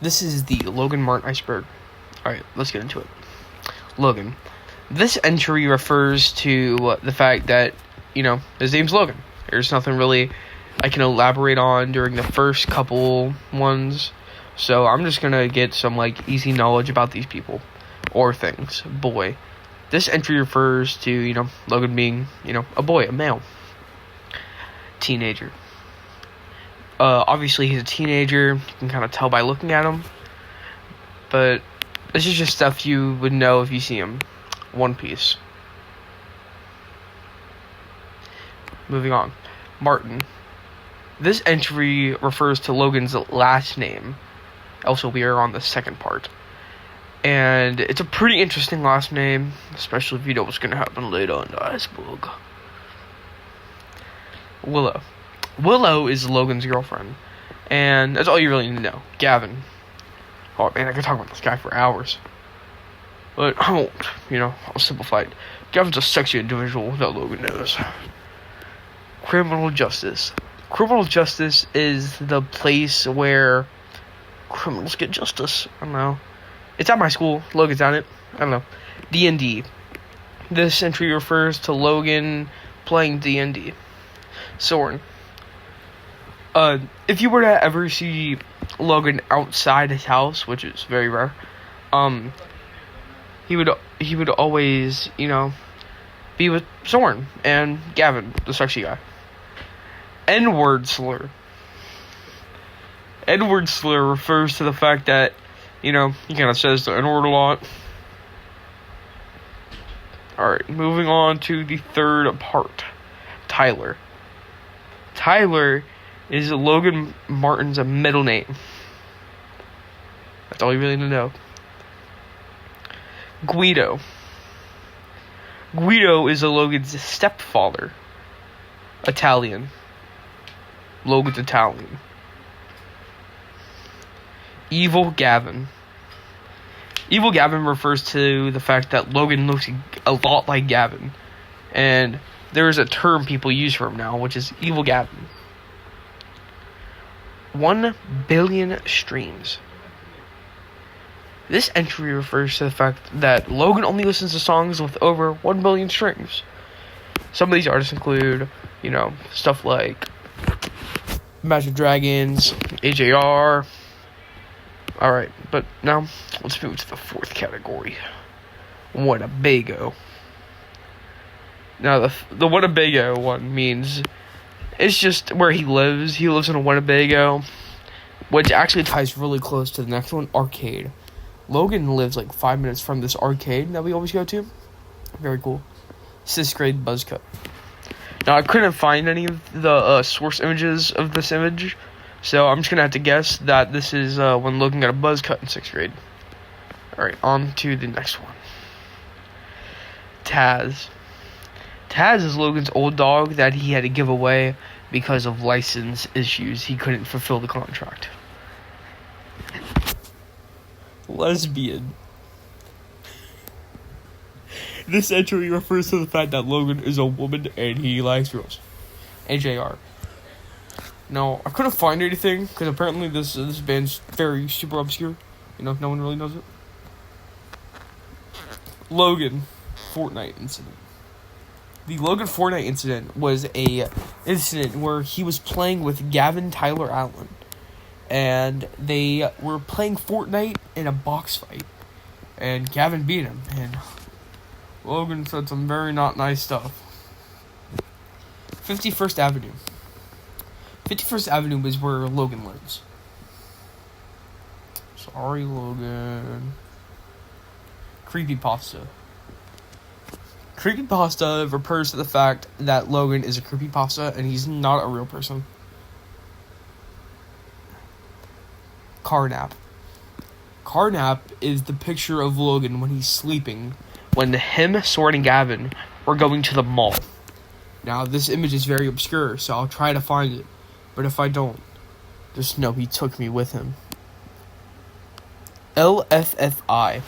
This is the Logan Martin iceberg. Alright, let's get into it. Logan. This entry refers to the fact that, his name's Logan. There's nothing really I can elaborate on during the first couple ones. So I'm just going to get some, easy knowledge about these people. Or things. Boy. This entry refers to, Logan being, a boy, a male. Teenager. Obviously he's a teenager. You can kind of tell by looking at him. But this is just stuff you would know if you see him. One Piece. Moving on. Martin. This entry refers to Logan's last name. Also, we are on the second part. And it's a pretty interesting last name, especially if you know what's going to happen later in the iceberg. Willow. Willow is Logan's girlfriend. And that's all you really need to know. Gavin. Oh man, I could talk about this guy for hours. But I won't, I'll simplify it. Gavin's a sexy individual that Logan knows. Criminal justice. Criminal justice is the place where criminals get justice. I don't know. It's at my school. Logan's on it. I don't know. D&D. This entry refers to Logan playing D&D. Soren. If you were to ever see Logan outside his house, which is very rare, he would always, be with Soren and Gavin, the sexy guy. N-word slur. N-word slur refers to the fact that, he kind of says the N-word a lot. Alright, moving on to the third part. Tyler. Tyler is Logan Martin's middle name. That's all you really need to know. Guido. Guido is Logan's stepfather. Italian. Logan's Italian. Evil Gavin. Evil Gavin refers to the fact that Logan looks a lot like Gavin. And there is a term people use for him now, which is Evil Gavin. 1 billion streams. This entry refers to the fact that Logan only listens to songs with over 1 billion streams. Some of these artists include, stuff like Imagine Dragons, AJR. Alright, but now let's move to the fourth category. Winnebago. Now, the Winnebago one means it's just where he lives. He lives in a Winnebago, which actually ties really close to the next one, arcade. Logan lives 5 minutes from this arcade that we always go to. Very cool. 6th grade buzz cut. Now, I couldn't find any of the source images of this image, so I'm just going to have to guess that this is when Logan got a buzz cut in 6th grade. Alright, on to the next one. Taz. Taz is Logan's old dog that he had to give away because of license issues. He couldn't fulfill the contract. Lesbian. This entry refers to the fact that Logan is a woman and he likes girls. AJR. No, I couldn't find anything because apparently this band's very super obscure. No one really knows it. Logan Fortnite incident. The Logan Fortnite incident was a incident where he was playing with Gavin Tyler Allen. And they were playing Fortnite in a box fight. And Gavin beat him. And Logan said some very not nice stuff. 51st Avenue. 51st Avenue is where Logan lives. Sorry, Logan. Creepypasta. Creepypasta refers to the fact that Logan is a creepypasta and he's not a real person. Carnap. Carnap is the picture of Logan when he's sleeping, when him, Soren, and Gavin were going to the mall. Now, this image is very obscure, so I'll try to find it. But if I don't, just know he took me with him. LFFI.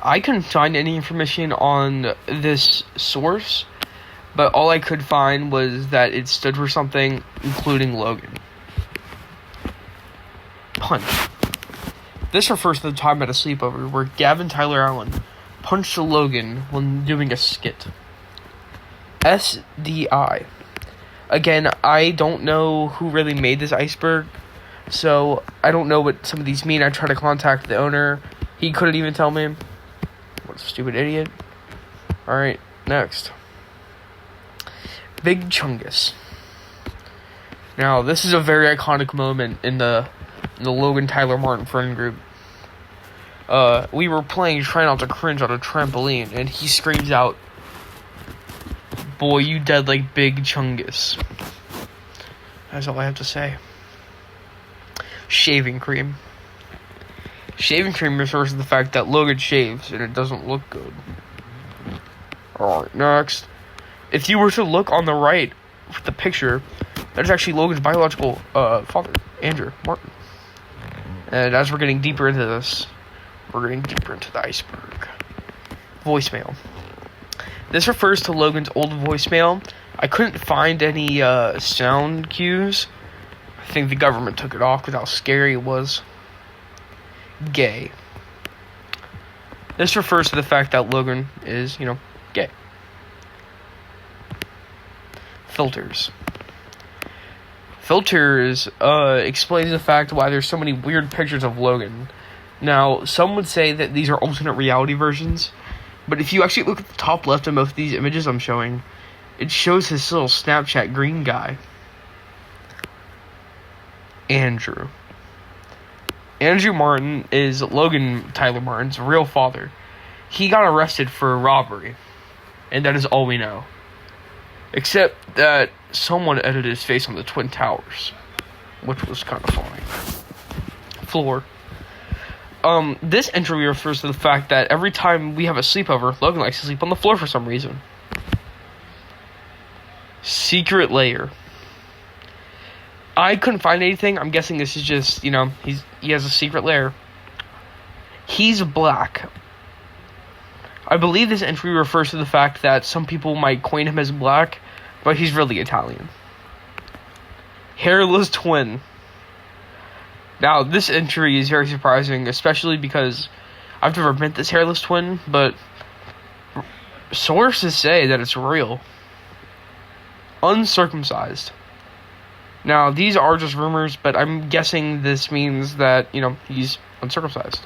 I couldn't find any information on this source, but all I could find was that it stood for something, including Logan. Punch. This refers to the time at a sleepover where Gavin Tyler Allen punched Logan when doing a skit. SDI. Again, I don't know who really made this iceberg, so I don't know what some of these mean. I tried to contact the owner. He couldn't even tell me. What a stupid idiot. Alright, next. Big Chungus. Now, this is a very iconic moment in the Logan Tyler Martin friend group. We were playing Try Not to Cringe on a trampoline, and he screams out, "Boy, you dead like Big Chungus." That's all I have to say. Shaving cream. Shaving cream refers to the fact that Logan shaves, and it doesn't look good. Alright, next. If you were to look on the right with the picture, that is actually Logan's biological father, Andrew Martin. And as we're getting deeper into this, we're getting deeper into the iceberg. Voicemail. This refers to Logan's old voicemail. I couldn't find any sound cues. I think the government took it off because how scary it was. Gay. This refers to the fact that Logan is, gay. Filters. Filters explains the fact why there's so many weird pictures of Logan. Now, some would say that these are alternate reality versions, but if you actually look at the top left of most of these images I'm showing, it shows his little Snapchat green guy. Andrew. Andrew Martin is Logan Tyler Martin's real father. He got arrested for robbery, and that is all we know. Except that someone edited his face on the Twin Towers, which was kind of funny. Floor. This entry refers to the fact that every time we have a sleepover, Logan likes to sleep on the floor for some reason. Secret layer. I couldn't find anything. I'm guessing this is just, he has a secret lair. He's black. I believe this entry refers to the fact that some people might coin him as black, but he's really Italian. Hairless twin. Now, this entry is very surprising, especially because I've never met this hairless twin, but sources say that it's real. Uncircumcised. Now, these are just rumors, but I'm guessing this means that, he's uncircumcised.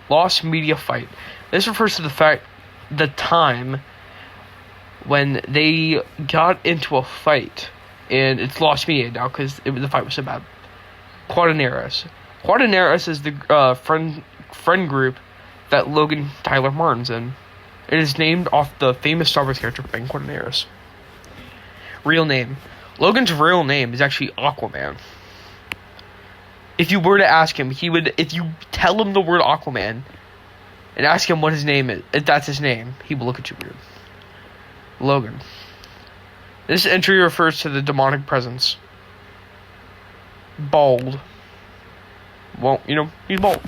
Lost media fight. This refers to the time when they got into a fight, and it's lost media now because the fight was so bad. Quaternaries. Quaternaries is the friend group that Logan Tyler Martin's in. It is named off the famous Star Wars character Ben Quaternaries. Real name. Logan's real name is actually Aquaman. If you were to ask him, if you tell him the word Aquaman and ask him what his name is, if that's his name, he will look at you weird. Logan. This entry refers to the demonic presence. Bald. Well, he's bald.